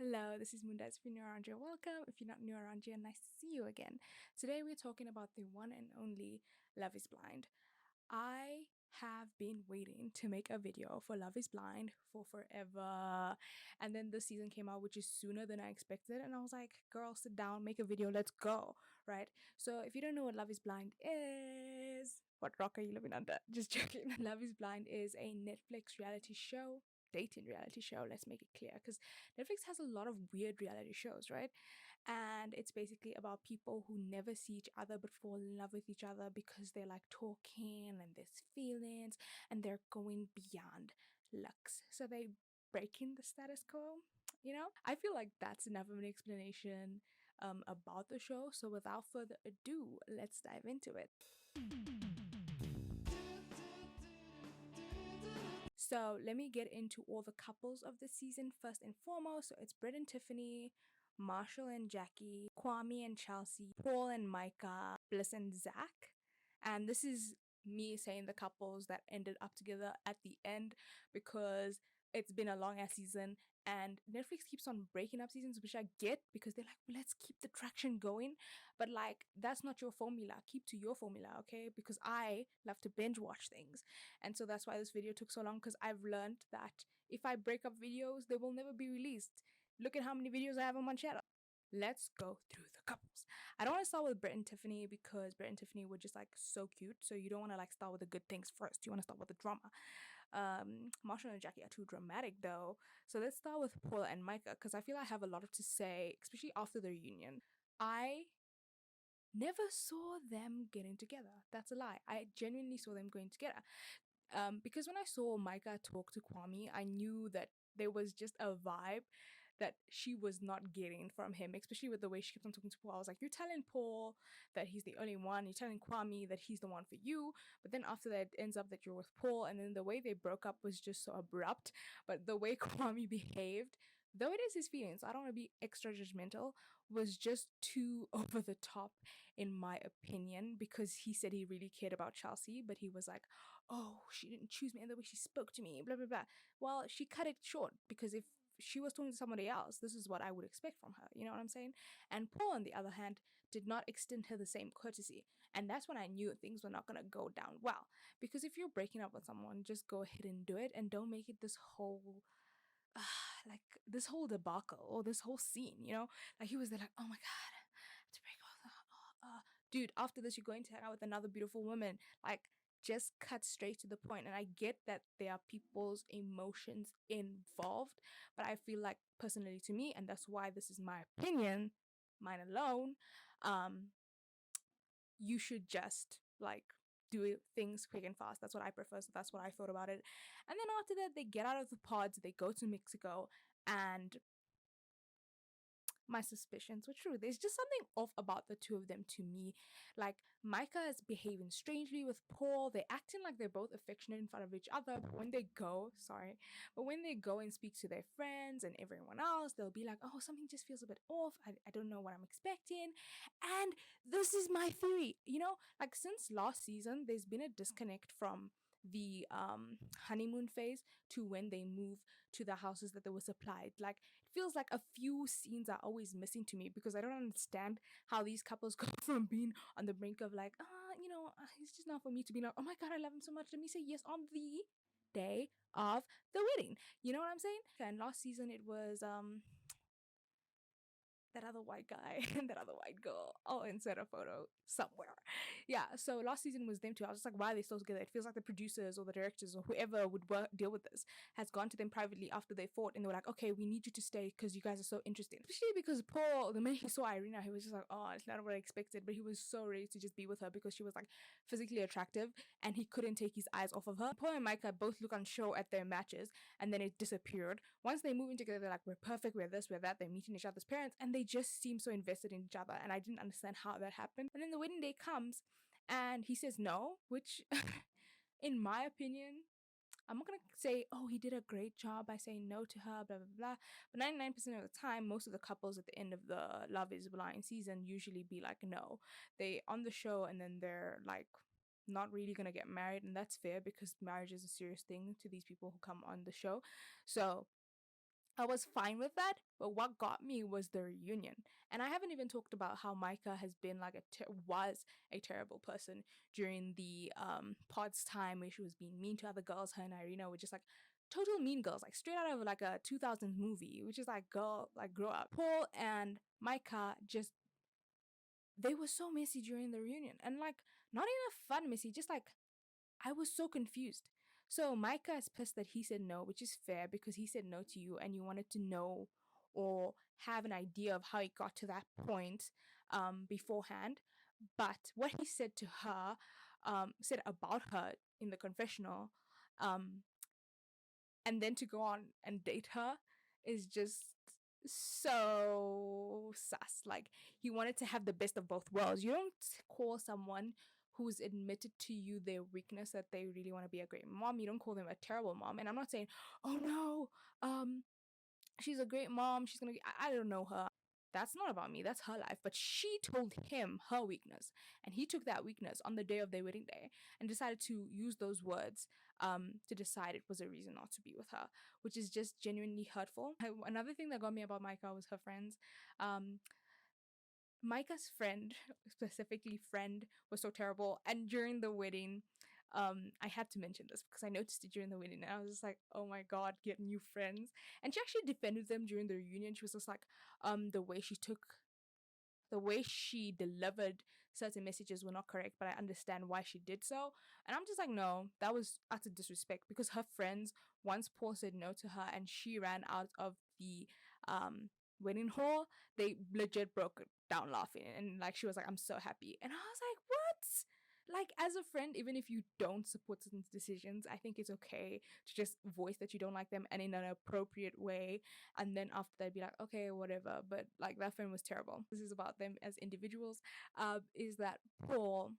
Hello, this is Munda. If you're new around here, welcome. If you're not new around here, nice to see you again. Today we're talking about the one and only Love is Blind. I have been waiting to make a video for Love is Blind for forever. And then the season came out, which is sooner than I expected. And I was like, girl, sit down, make a video, let's go. Right? So if you don't know what Love is Blind is, what rock are you living under? Just joking. Love is Blind is a Netflix reality show. Dating reality show, let's make it clear, because Netflix has a lot of weird reality shows, right? And it's basically about people who never see each other but fall in love with each other because they're like talking and there's feelings and they're going beyond looks. So they breaking the status quo, you know? I feel like that's enough of an explanation about the show. So without further ado, let's dive into it. So let me get into all the couples of the season first and foremost. So it's Britt and Tiffany, Marshall and Jackie, Kwame and Chelsea, Paul and Micah, Bliss and Zack. And this is me saying the couples that ended up together at the end because it's been a long ass season and Netflix keeps on breaking up seasons, which I get because they're like, well, let's keep the traction going. But like, that's not your formula. Keep to your formula, okay? Because I love to binge watch things. And so that's why this video took so long, because I've learned that if I break up videos, they will never be released. Look at how many videos I have on my channel. Let's go through the couples. I don't want to start with Britt and Tiffany because Britt and Tiffany were just like so cute. So you don't want to like start with the good things first. You want to start with the drama. Marshall and Jackie are too dramatic though. So let's start with Paul and Micah because I feel I have a lot to say, especially after the reunion. I never saw them getting together. That's a lie. I genuinely saw them going together. Because when I saw Micah talk to Kwame, I knew that there was just a vibe that she was not getting from him, especially with the way she kept on talking to Paul. I was like, you're telling Paul that he's the only one, you're telling Kwame that he's the one for you, but then after that, it ends up that you're with Paul, and then the way they broke up was just so abrupt. But the way Kwame behaved, though it is his feelings, I don't want to be extra judgmental, was just too over the top in my opinion, because he said he really cared about Chelsea, but he was like, oh, she didn't choose me and the way she spoke to me, blah, blah, blah. Well, she cut it short because if she was talking to somebody else, this is what I would expect from her. You know what I'm saying? And Paul, on the other hand, did not extend her the same courtesy. And that's when I knew things were not going to go down well. Because if you're breaking up with someone, just go ahead and do it and don't make it this whole like this whole debacle or this whole scene, you know? Like he was there like, oh my god, I have to break up with her. Dude, after this you're going to hang out with another beautiful woman. Like, just cut straight to the point. And I get that there are people's emotions involved, but I feel like personally to me, and that's why this is my opinion, mine alone, you should just like do things quick and fast. That's what I prefer. So that's what I thought about it. And then after that, they get out of the pods, they go to Mexico, and my suspicions were true. There's just something off about the two of them to me. Like, Micah is behaving strangely with Paul. They're acting like they're both affectionate in front of each other. But when they go, but when they go and speak to their friends and everyone else, they'll be like, oh, something just feels a bit off. I don't know what I'm expecting. And this is my theory. You know, like since last season, there's been a disconnect from the honeymoon phase to when they move to the houses that they were supplied. Like, feels like a few scenes are always missing to me because I don't understand how these couples go from being on the brink of like, it's just not for me to be like, oh my god, I love him so much, let me say yes on the day of the wedding. You know what I'm saying? And last season it was that other white guy and that other white girl. I'll insert a photo somewhere. Yeah, so last season was them two. I was just like, why are they still together? It feels like the producers or the directors or whoever would deal with this has gone to them privately after they fought and they were like, okay, we need you to stay because you guys are so interesting. Especially because Paul, the minute he saw Irina, he was just like, oh, it's not what I expected. But he was so ready to just be with her because she was like physically attractive and he couldn't take his eyes off of her. Paul and Micah both look unsure at their matches and then it disappeared. Once they move in together, they're like, we're perfect, we're this, we're that. They're meeting each other's parents and they just seem so invested in each other. And I didn't understand how that happened. And then the wedding day comes and he says no, which in my opinion, I'm not gonna say, oh, he did a great job by saying no to her, blah blah blah. But 99% of the time, most of the couples at the end of the Love is Blind season usually be like, no. They on the show and then they're like not really gonna get married, and that's fair because marriage is a serious thing to these people who come on the show. So I was fine with that, but what got me was the reunion. And I haven't even talked about how Micah has been like was a terrible person during the pod's time where she was being mean to other girls. Her and Irina were just like total mean girls, like straight out of like a 2000s movie, which is like girl, like grow up. Paul and Micah just they were so messy during the reunion, and like not in a fun messy, just like I was so confused. So Micah is pissed that he said no, which is fair because he said no to you and you wanted to know or have an idea of how he got to that point beforehand. But what he said to her, said about her in the confessional, um, and then to go on and date her is just so sus. Like, he wanted to have the best of both worlds. You don't call someone who's admitted to you their weakness that they really want to be a great mom. You don't call them a terrible mom. And I'm not saying, oh no, she's a great mom. She's gonna. I don't know her. That's not about me. That's her life. But she told him her weakness, and he took that weakness on the day of their wedding day and decided to use those words to decide it was a reason not to be with her, which is just genuinely hurtful. Another thing that got me about Micah was her friends. Um, Micah's friend, specifically friend, was so terrible. And during the wedding, I had to mention this because I noticed it during the wedding and I was just like, oh my god, get new friends. And she actually defended them during the reunion. She was just like, the way she took the way she delivered certain messages were not correct, but I understand why she did so. And I'm just like, no, that was utter disrespect because her friends, once Paul said no to her and she ran out of the wedding hall, they legit broke down laughing. And like, she was like, I'm so happy. And I was like, what? Like, as a friend, even if you don't support certain decisions, I think it's okay to just voice that you don't like them and in an appropriate way, and then after that be like, okay, whatever. But like, that friend was terrible. This is about them as individuals. Is that Paul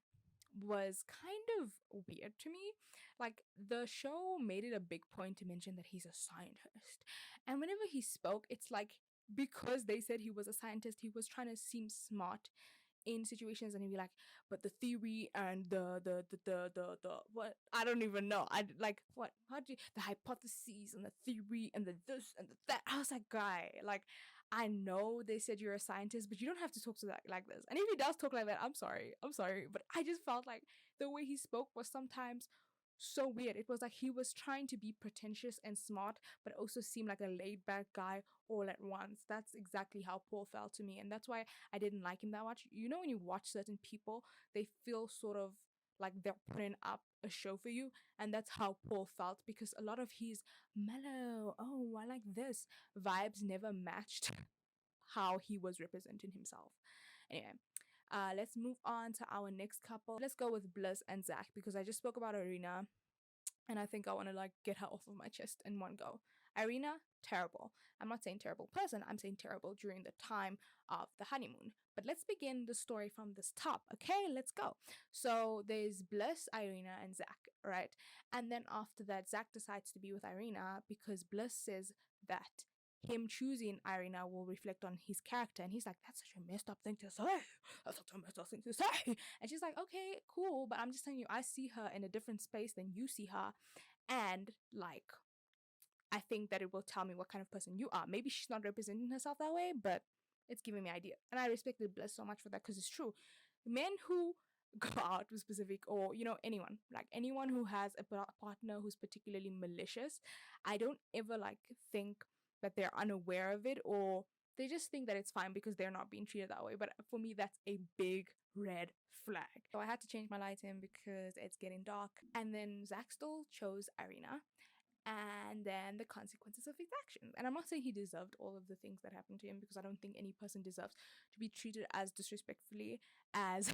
was kind of weird to me. Like, the show made it a big point to mention that he's a scientist, and whenever he spoke, it's like because they said he was a scientist, he was trying to seem smart in situations, and he'd be like, but the theory and the what, I don't even know, I like, what, how do you, the hypotheses and the theory and the this and the that. I was like, guy, like, I know they said you're a scientist, but you don't have to talk to that like this. And if he does talk like that, I'm sorry, but I just felt like the way he spoke was sometimes so weird. It was like he was trying to be pretentious and smart, but also seem like a laid back guy all at once. That's exactly how Paul felt to me. And that's why I didn't like him that much. You know, when you watch certain people, they feel sort of like they're putting up a show for you. And that's how Paul felt, because a lot of his mellow, oh, I like this vibes never matched how he was representing himself. Anyway, let's move on to our next couple. Let's go with Bliss and Zack because I just spoke about Arena and I think I want to like get her off of my chest in one go. Irina, terrible. I'm not saying terrible person, I'm saying terrible during the time of the honeymoon. But let's begin the story from this top, okay? Let's go. So there's Bliss, Irina, and Zack, right? And then after that, Zack decides to be with Irina because Bliss says that him choosing Irina will reflect on his character. And he's like, that's such a messed up thing to say. That's such a messed up thing to say. And she's like, okay, cool. But I'm just telling you, I see her in a different space than you see her. And like, I think that it will tell me what kind of person you are. Maybe she's not representing herself that way, but it's giving me idea. And I respected Bliss so much for that because it's true. Men who go out with specific, or you know, anyone, like anyone who has a partner who's particularly malicious, I don't ever like think that they're unaware of it, or they just think that it's fine because they're not being treated that way. But for me, that's a big red flag. So I had to change my lighting because it's getting dark. And then Zack still chose Irina, and then the consequences of his actions. And I'm not saying he deserved all of the things that happened to him, because I don't think any person deserves to be treated as disrespectfully as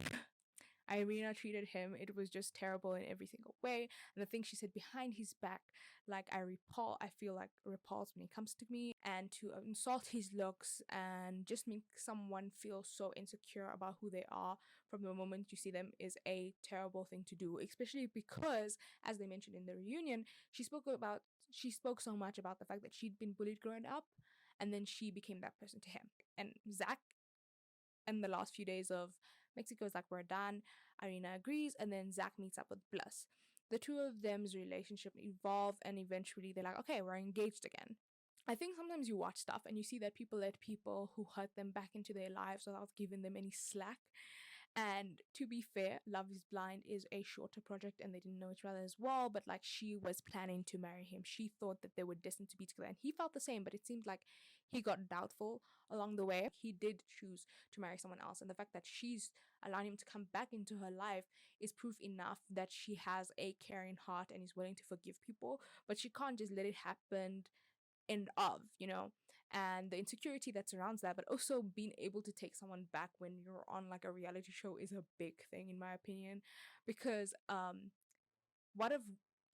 Irina treated him. It was just terrible in every single way. And the things she said behind his back, like I feel like repulsed when it comes to me. And to insult his looks and just make someone feel so insecure about who they are from the moment you see them is a terrible thing to do, especially because, as they mentioned in the reunion, she spoke so much about the fact that she'd been bullied growing up, and then she became that person to him. And Zack, in the last few days of Mexico, is like, we're done. Irina agrees, and then Zack meets up with Bliss. The two of them's relationship evolve, and eventually they're like, okay, we're engaged again. I think sometimes you watch stuff and you see that people let people who hurt them back into their lives without giving them any slack. And to be fair, Love is Blind is a shorter project and they didn't know each other as well. But like she was planning to marry him. She thought that they were destined to be together. And he felt the same, but it seemed like he got doubtful along the way. He did choose to marry someone else. And the fact that she's allowing him to come back into her life is proof enough that she has a caring heart and is willing to forgive people. But she can't just let it happen end of, and the insecurity that surrounds that, but also being able to take someone back when you're on like a reality show is a big thing in my opinion, because what of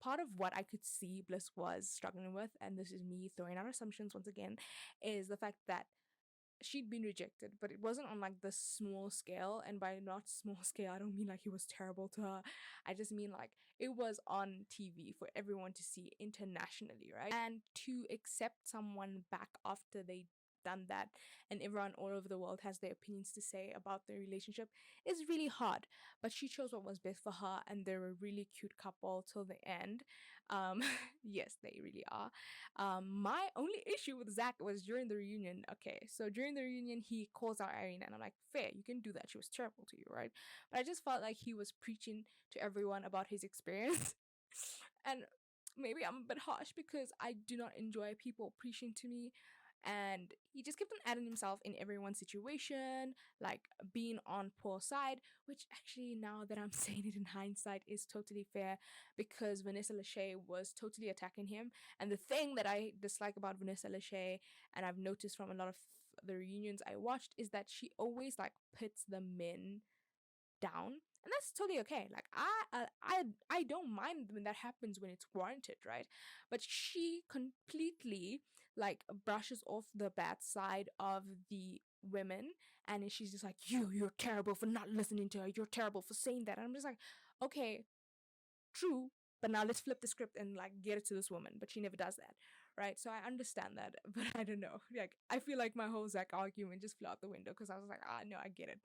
part of what I could see Bliss was struggling with, and this is me throwing out assumptions once again, is the fact that she'd been rejected, but it wasn't on like the small scale. And by not small scale, I don't mean like he was terrible to her. I just mean like it was on TV for everyone to see internationally, right? And to accept someone back after they done that and everyone all over the world has their opinions to say about their relationship is really hard. But she chose what was best for her, and they're a really cute couple till the end. um yes, they really are. My only issue with Zack was during the reunion. Okay, so during the reunion, he calls out Irina, and I'm like, fair, you can do that. She was terrible to you, right? But I just felt like he was preaching to everyone about his experience. And maybe I'm a bit harsh because I do not enjoy people preaching to me. And he just kept on adding himself in everyone's situation, like being on Paul's side, which actually, now that I'm saying it in hindsight, is totally fair because Vanessa Lachey was totally attacking him. And the thing that I dislike about Vanessa Lachey, and I've noticed from a lot of the reunions I watched, is that she always like puts the men down, and that's totally okay. Like I don't mind when that happens when it's warranted, right? But she completely like brushes off the bad side of the women, and she's just like, you're terrible for not listening to her, you're terrible for saying that. And I'm just like, okay, true, but now let's flip the script and like get it to this woman. But she never does that, right? So I understand that, but I don't know. Like I feel like my whole Zack argument just flew out the window because I was like, no, I get it.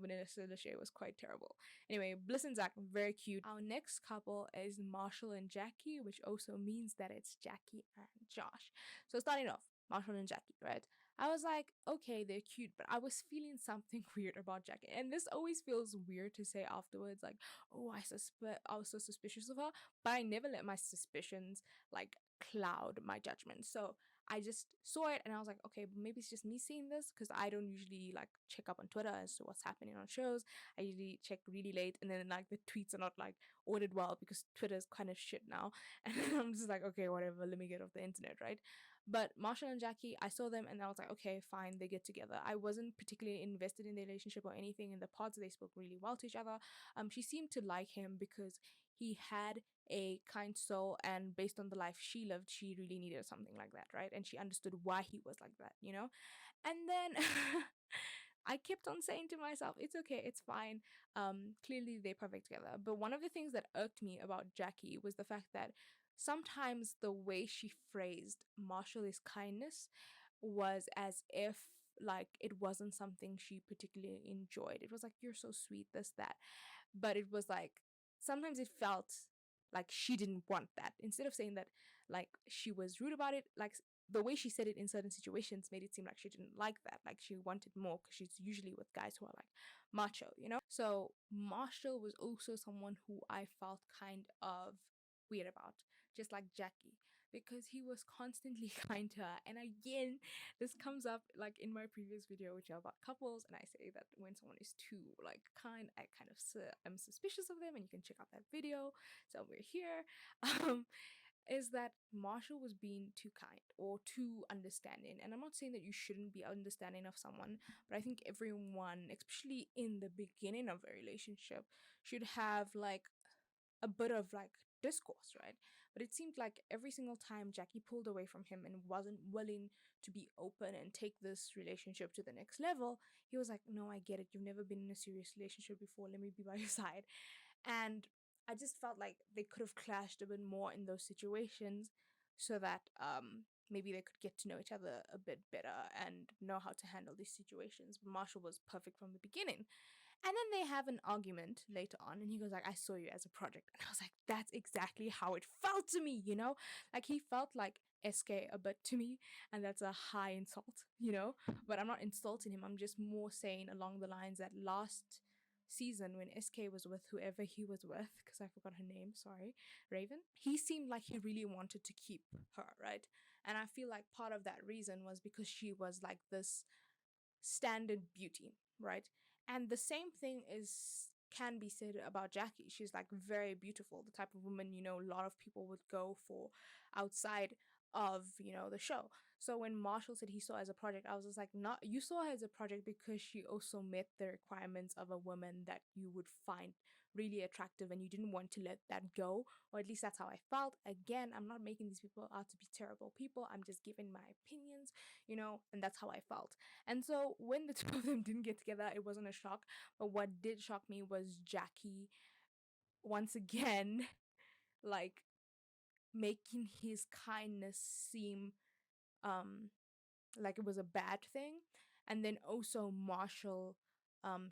Vanessa Lachey was quite terrible. Anyway, Bliss and Zack, very cute. Our next couple is Marshall and Jackie, which also means that it's Jackie and Josh. So starting off, Marshall and Jackie, right? I was like, okay, they're cute, but I was feeling something weird about Jackie. And this always feels weird to say afterwards, like, oh, I was so suspicious of her, but I never let my suspicions like cloud my judgment. So I just saw it and I was like, okay, maybe it's just me seeing this because I don't usually like check up on Twitter as to what's happening on shows. I usually check really late, and then like the tweets are not like ordered well because Twitter is kind of shit now. And I'm just like, okay, whatever, let me get off the internet, right? But Marshall and Jackie, I saw them and I was like, okay, fine, they get together. I wasn't particularly invested in their relationship or anything. In the pods, they spoke really well to each other. She seemed to like him because he had a kind soul, and based on the life she lived, she really needed something like that, right? And she understood why he was like that. And then I kept on saying to myself, it's okay, it's fine. Clearly they're perfect together. But one of the things that irked me about Jackie was the fact that sometimes the way she phrased Marshall's kindness was as if like it wasn't something she particularly enjoyed. It was like, you're so sweet, this, that. But it was like sometimes it felt like she didn't want that. Instead of saying that like she was rude about it, like the way she said it in certain situations made it seem like she didn't like that, like she wanted more, because she's usually with guys who are like macho. So Marshall was also someone who I felt kind of weird about, just like Jackie, because he was constantly kind to her. And again, this comes up like in my previous video, which are about couples, and I say that when someone is too like kind, I kind of I'm suspicious of them, and you can check out that video. So we're here. Is that Marshall was being too kind or too understanding. And I'm not saying that you shouldn't be understanding of someone, but I think everyone, especially in the beginning of a relationship, should have like a bit of like discourse, right? But it seemed like every single time Jackie pulled away from him and wasn't willing to be open and take this relationship to the next level, he was like, no, I get it. You've never been in a serious relationship before. Let me be by your side. And I just felt like they could have clashed a bit more in those situations so that maybe they could get to know each other a bit better and know how to handle these situations. But Marshall was perfect from the beginning. And then they have an argument later on, and he goes like, I saw you as a project. And I was like, that's exactly how it felt to me, Like he felt like SK a bit to me, and that's a high insult, you know. But I'm not insulting him. I'm just more saying along the lines that last season when SK was with whoever he was with, because I forgot her name, sorry, Raven, he seemed like he really wanted to keep her, right? And I feel like part of that reason was because she was like this standard beauty, right? And the same thing is can be said about Jackie. She's like very beautiful, the type of woman, you know, a lot of people would go for outside of, you know, the show. So when Marshall said he saw her as a project, I was just like, not you saw her as a project because she also met the requirements of a woman that you would find really attractive and you didn't want to let that go, or at least that's how I felt. Again, I'm not making these people out to be terrible people, I'm just giving my opinions, you know, and that's how I felt. And so when the two of them didn't get together, it wasn't a shock. But what did shock me was Jackie once again, like making his kindness seem um like it was a bad thing, and then also Marshall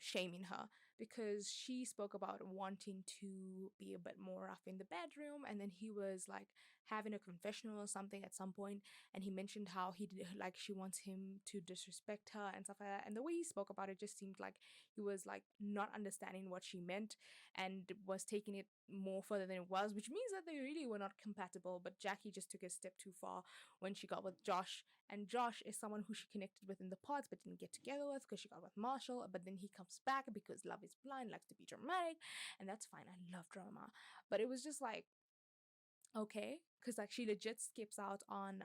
shaming her because she spoke about wanting to be a bit more rough in the bedroom, and then he was like having a confessional or something at some point, and he mentioned how he did like she wants him to disrespect her and stuff like that, and the way he spoke about it just seemed like he was like not understanding what she meant and was taking it more further than it was, which means that they really were not compatible. But Jackie just took a step too far when she got with Josh, and Josh is someone who she connected with in the pods but didn't get together with because she got with Marshall. But then he comes back because love is blind, likes to be dramatic, and that's fine. I love drama. But it was just like, okay, because like she legit skips out on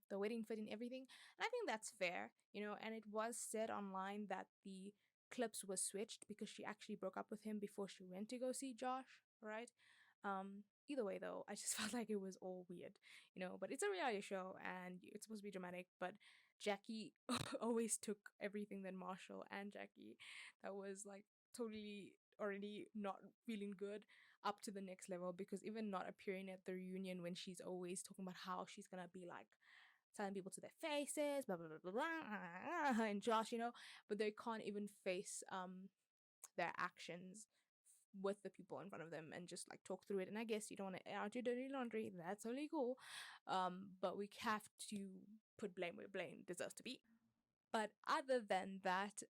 the wedding fit and everything. And I think that's fair, you know, and it was said online that the clips was switched because she actually broke up with him before she went to go see Josh, right? Either way though, I just felt like it was all weird, you know, but it's a reality show and it's supposed to be dramatic. But Jackie always took everything that Marshall and Jackie that was like totally already not feeling good up to the next level, because even not appearing at the reunion when she's always talking about how she's gonna be like telling people to their faces, blah blah blah blah blah, and Josh, you know, but they can't even face their actions with the people in front of them and just like talk through it. And I guess you don't want to air out your dirty laundry, that's totally cool. But we have to put blame where blame deserves to be. But other than that,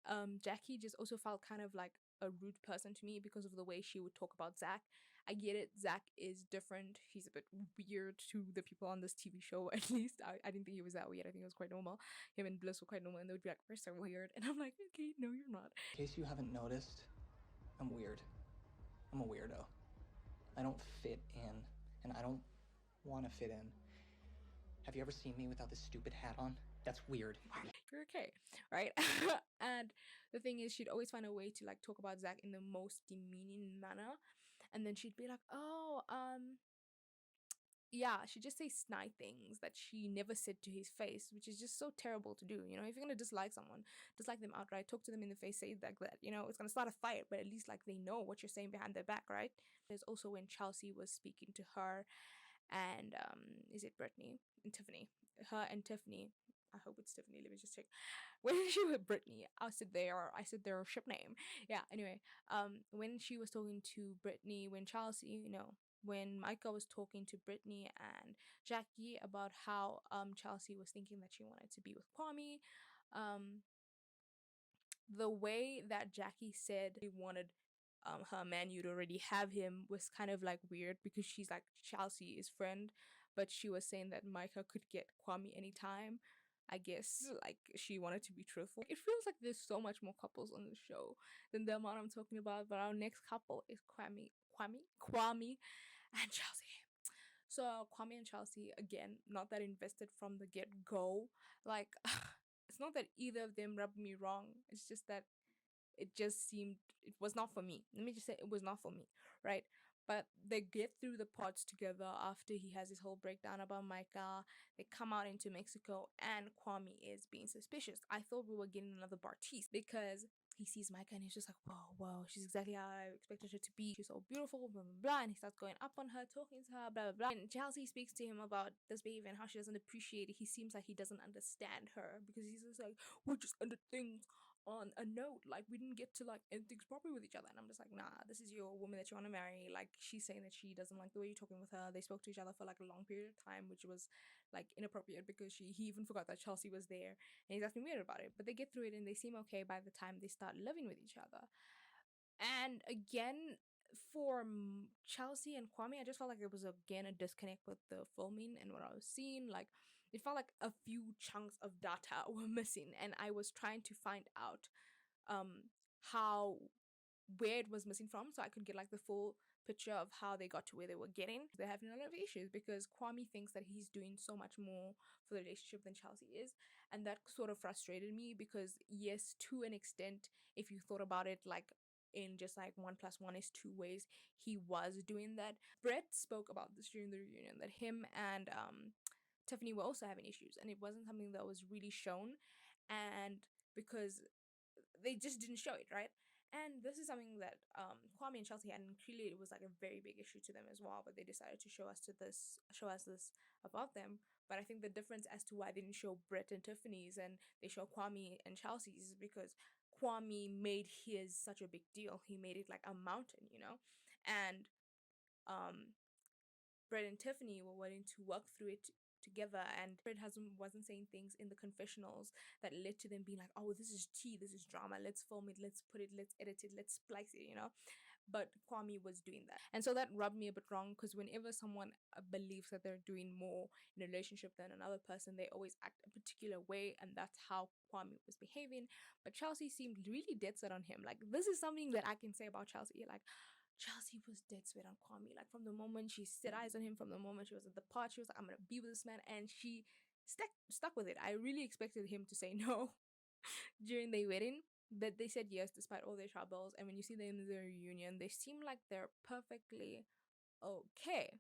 Jackie just also felt kind of like a rude person to me because of the way she would talk about Zack. I get it, Zack is different. He's a bit weird to the people on this TV show, at least. I didn't think he was that weird. I think it was quite normal. Him and Bliss were quite normal, and they would be like, we're so weird. And I'm like, okay, no, you're not. In case you haven't noticed, I'm weird. I'm a weirdo. I don't fit in, and I don't want to fit in. Have you ever seen me without this stupid hat on? That's weird. You're okay, right? And the thing is, she'd always find a way to like talk about Zack in the most demeaning manner, and then she'd be like, "Oh, yeah," she just say snide things that she never said to his face, which is just so terrible to do. You know, if you're gonna dislike someone, dislike them outright, talk to them in the face, say it like that. You know, it's gonna start a fight, but at least like they know what you're saying behind their back, right? There's also when Chelsea was speaking to her and is it Brittany and Tiffany? Her and Tiffany. I hope it's Tiffany. Let me just check. When she was Brittany, I said their ship name. Yeah, anyway. When she was talking to Brittany, when Chelsea, you know, when Micah was talking to Brittany and Jackie about how Chelsea was thinking that she wanted to be with Kwame, um the way that Jackie said he wanted her man you'd already have him was kind of like weird, because she's like Chelsea is friend, but she was saying that Micah could get Kwame anytime. I guess like she wanted to be truthful. It feels like there's so much more couples on the show than the amount I'm talking about, but our next couple is Kwame and Chelsea. So Kwame and Chelsea, again, not that invested from the get go. Like, it's not that either of them rubbed me wrong. It's just that it just seemed it was not for me. Let me just say it was not for me, right? But they get through the pods together after he has his whole breakdown about Micah. They come out into Mexico and Kwame is being suspicious. I thought we were getting another Bartiz because he sees Micah and he's just like, whoa, whoa, she's exactly how I expected her to be. She's so beautiful, blah, blah, blah. And he starts going up on her, talking to her, blah, blah, blah. And Chelsea speaks to him about this baby and how she doesn't appreciate it. He seems like he doesn't understand her because he's just like, we're just under things on a note. Like, we didn't get to like end things properly with each other. And I'm just like, nah, this is your woman that you want to marry. Like, she's saying that she doesn't like the way you're talking with her. They spoke to each other for like a long period of time, which was like inappropriate because he even forgot that Chelsea was there, and he's acting weird about it. But they get through it and they seem okay by the time they start living with each other. And again, for Chelsea and Kwame, I just felt like there was again a disconnect with the filming and what I was seeing. Like, it felt like a few chunks of data were missing, and I was trying to find out how, where it was missing from, so I could get like the full picture of how they got to where they were getting. They're having a lot of issues because Kwame thinks that he's doing so much more for the relationship than Chelsea is, and that sort of frustrated me because yes, to an extent, if you thought about it, like in just like 1+1 is 2 ways, he was doing that. Brett spoke about this during the reunion that him and Tiffany were also having issues, and it wasn't something that was really shown, and because they just didn't show it, right? And this is something that Kwame and Chelsea had, and clearly it was like a very big issue to them as well. But they decided to show us this about them. But I think the difference as to why they didn't show Brett and Tiffany's and they show Kwame and Chelsea's is because Kwame made his such a big deal. He made it like a mountain, you know, and um Brett and Tiffany were willing to work through it together, and Brett wasn't saying things in the confessionals that led to them being like, oh, this is tea, this is drama, let's film it, let's put it, let's edit it, let's splice it, you know. But Kwame was doing that, and so that rubbed me a bit wrong because whenever someone believes that they're doing more in a relationship than another person, they always act a particular way, and that's how Kwame was behaving. But Chelsea seemed really dead set on him. Like, this is something that I can say about Chelsea. Like, Chelsea was dead set on Kwame. Like, from the moment she set eyes on him, from the moment she was at the party, she was like, I'm gonna be with this man, and she stuck with it. I really expected him to say no during their wedding, but they said yes despite all their troubles. And when you see them in their reunion, they seem like they're perfectly okay.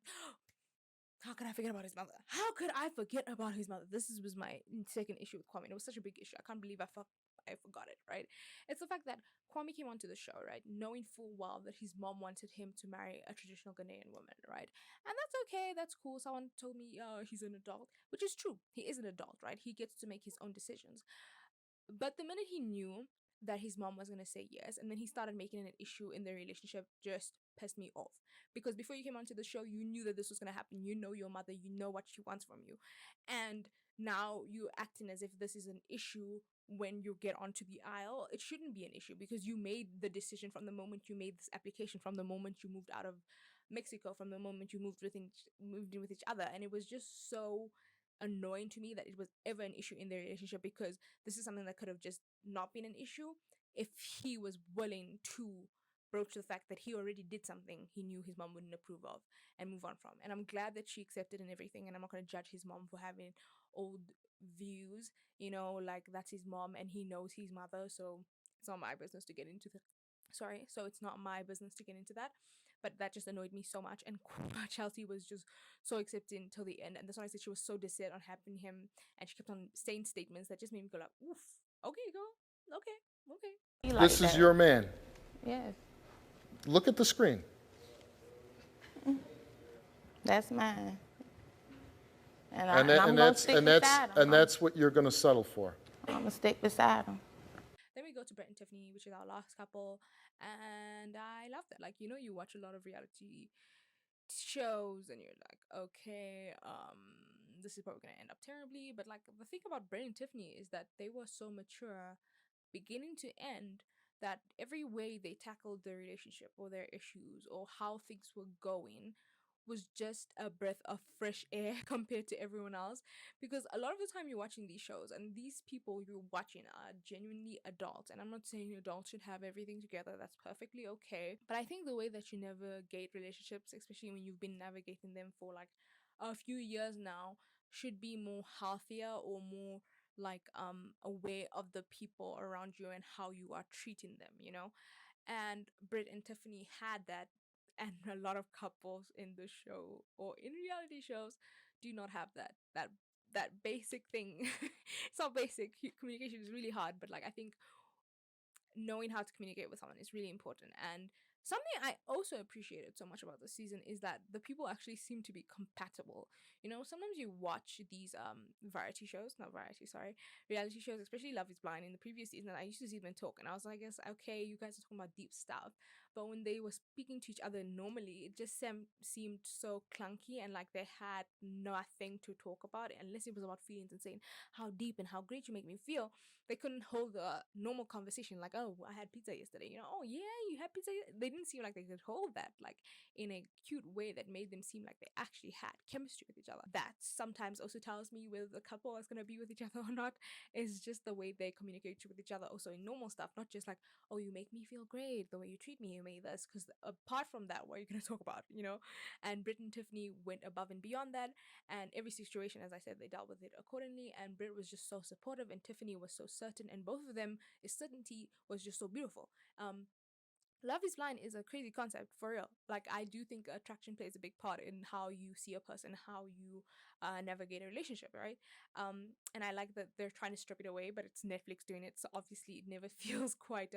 How could I forget about his mother? How could I forget about his mother? Was my second issue with Kwame. It was such a big issue. I can't believe I forgot it, right? It's the fact that Kwame came onto the show, right, knowing full well that his mom wanted him to marry a traditional Ghanaian woman, right? And that's okay, that's cool. Someone told me, he's an adult, which is true. He is an adult, right? He gets to make his own decisions. But the minute he knew that his mom was going to say yes, and then he started making it an issue in their relationship, just pissed me off. Because before you came onto the show, you knew that this was going to happen. You know your mother, you know what she wants from you. And now you're acting as if this is an issue when you get onto the aisle. It shouldn't be an issue because you made the decision from the moment you made this application, from the moment you moved out of Mexico, from the moment you moved in with each other. And it was just so annoying to me that it was ever an issue in their relationship, because this is something that could have just not been an issue if he was willing to broach the fact that he already did something he knew his mom wouldn't approve of and move on from. And I'm glad that she accepted and everything, and I'm not going to judge his mom for having old views, you know, like that's his mom and he knows his mother, so it's not my business to get into the so it's not my business to get into that. But that just annoyed me so much, and Chelsea was just so accepting till the end, and that's why I said she was so dead on having him, and she kept on saying statements that just made me go like, oof, okay, girl, okay. Like this is that. Your man. Yes. Look at the screen. That's mine. And that's what you're going to settle for. I'm going to stick beside him. Then we go to Brett and Tiffany, which is our last couple, and I love that. Like, you know, you watch a lot of reality shows and you're like, okay, this is probably gonna end up terribly. But like, the thing about Brett and Tiffany is that they were so mature beginning to end, that every way they tackled their relationship or their issues or how things were going was just a breath of fresh air compared to everyone else. Because a lot of the time you're watching these shows and these people you're watching are genuinely adults, and I'm not saying adults should have everything together, that's perfectly okay, but I think the way that you navigate relationships, especially when you've been navigating them for like a few years now, should be more healthier or more like aware of the people around you and how you are treating them, you know. And Britt and Tiffany had that, and a lot of couples in the show or in reality shows do not have that basic thing. It's not basic. Communication is really hard, but like, I think knowing how to communicate with someone is really important. And Something I also appreciated so much about this season is that the people actually seem to be compatible. You know, sometimes you watch these reality shows, especially Love is Blind in the previous season, and I used to see them talk and I was like, yes, okay, you guys are talking about deep stuff. But when they were speaking to each other normally, it just seemed so clunky and like they had nothing to talk about unless it was about feelings and saying how deep and how great you make me feel. They couldn't hold a normal conversation like, oh, I had pizza yesterday, you know, oh yeah, you had pizza. They didn't seem like they could hold that like in a cute way that made them seem like they actually had chemistry with each other. That sometimes also tells me whether the couple is going to be with each other or not. Is just the way they communicate with each other also in normal stuff, not just like, oh, you make me feel great, the way you treat me, you made this, because apart from that, what are you going to talk about, you know? And Britt and Tiffany went above and beyond that, and every situation, as I said, they dealt with it accordingly, and Britt was just so supportive and Tiffany was so certain, and both of them, his certainty was just so beautiful. Love is Blind is a crazy concept for real. Like, I do think attraction plays a big part in how you see a person, how you navigate a relationship, right? And I like that they're trying to strip it away, but it's Netflix doing it, so obviously it never feels quite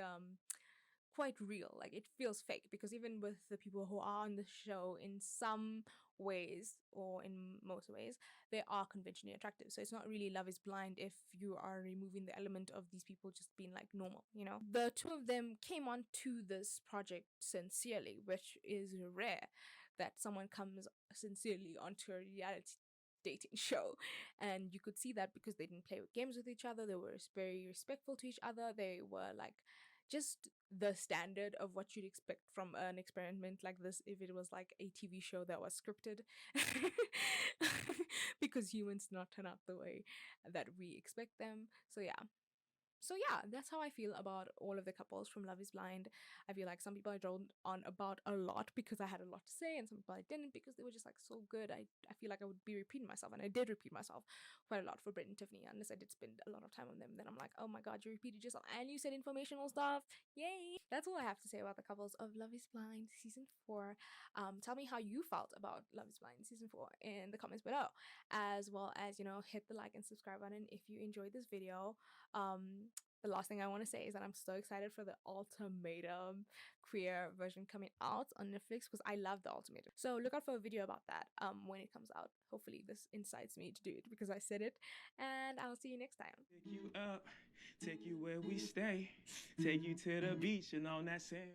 real. Like, it feels fake, because even with the people who are on the show, in some ways or in most ways, they are conventionally attractive. So it's not really Love is Blind if you are removing the element of these people just being like normal, you know? The two of them came on to this project sincerely, which is rare that someone comes sincerely onto a reality dating show. And you could see that because they didn't play with games with each other. They were very respectful to each other. They were like just the standard of what you'd expect from an experiment like this if it was like a TV show that was scripted. Because humans do not turn out the way that we expect them. So yeah, that's how I feel about all of the couples from Love is Blind. I feel like some people I droned on about a lot because I had a lot to say, and some people I didn't because they were just like so good. I feel like I would be repeating myself, and I did repeat myself quite a lot for Britt and Tiffany, unless I did spend a lot of time on them. Then I'm like, oh my god, you repeated yourself and you said informational stuff. Yay! That's all I have to say about the couples of Love is Blind season 4. Tell me how you felt about Love is Blind season 4 in the comments below, as well as, you know, hit the like and subscribe button if you enjoyed this video. The last thing I want to say is that I'm so excited for the Ultimatum queer version coming out on Netflix, because I love the Ultimatum. So look out for a video about that when it comes out. Hopefully this incites me to do it because I said it, and I'll see you next time. Pick you up, take you where we stay, take you to the beach and on that sand.